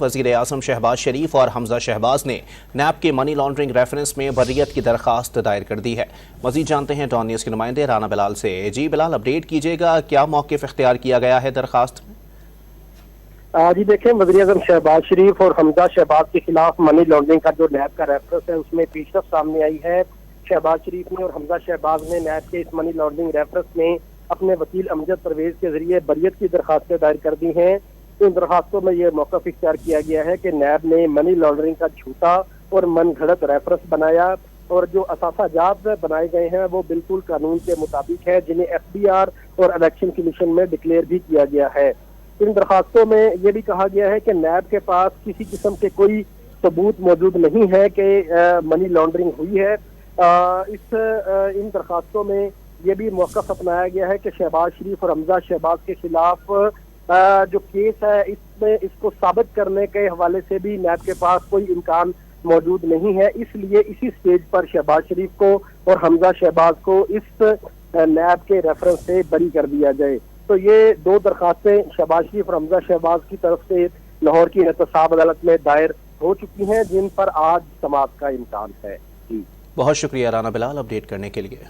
وزیر اعظم شہباز شریف اور حمزہ شہباز نے نیب کے منی لانڈرنگ ریفرنس میں بریت کی درخواست دائر کر دی ہے۔ مزید جانتے ہیں ڈان نیوز کے نمائندے رانا بلال سے۔ جی بلال، اپڈیٹ کیجیے گا، کیا موقف اختیار کیا گیا ہے درخواست میں؟ جی دیکھیں، وزیر اعظم شہباز شریف اور حمزہ شہباز کے خلاف منی لانڈرنگ کا جو نیب کا ریفرنس ہے اس میں پیش رفت سامنے آئی ہے۔ شہباز شریف نے اور حمزہ شہباز نے نیب کے اس منی لانڈرنگ ریفرنس میں اپنے وکیل امجد پرویز کے ذریعے بریت کی درخواستیں دائر کر دی ہیں۔ ان درخواستوں میں یہ موقف اختیار کیا گیا ہے کہ نیب نے منی لانڈرنگ کا جھوٹا اور من گھڑت ریفرنس بنایا اور جو اثاثہ جات بنائے گئے ہیں وہ بالکل قانون کے مطابق ہے، جنہیں ایف بی آر اور الیکشن کمیشن میں ڈکلیئر بھی کیا گیا ہے۔ ان درخواستوں میں یہ بھی کہا گیا ہے کہ نیب کے پاس کسی قسم کے کوئی ثبوت موجود نہیں ہے کہ منی لانڈرنگ ہوئی ہے۔ ان درخواستوں میں یہ بھی موقف اپنایا گیا ہے کہ شہباز شریف اور حمزہ شہباز کے خلاف جو کیس ہے اس میں اس کو ثابت کرنے کے حوالے سے بھی نیب کے پاس کوئی امکان موجود نہیں ہے، اس لیے اسی سٹیج پر شہباز شریف کو اور حمزہ شہباز کو اس نیب کے ریفرنس سے بری کر دیا جائے۔ تو یہ دو درخواستیں شہباز شریف اور حمزہ شہباز کی طرف سے لاہور کی احتساب عدالت میں دائر ہو چکی ہیں، جن پر آج سماعت کا امکان ہے۔ بہت شکریہ رانا بلال اپڈیٹ کرنے کے لیے۔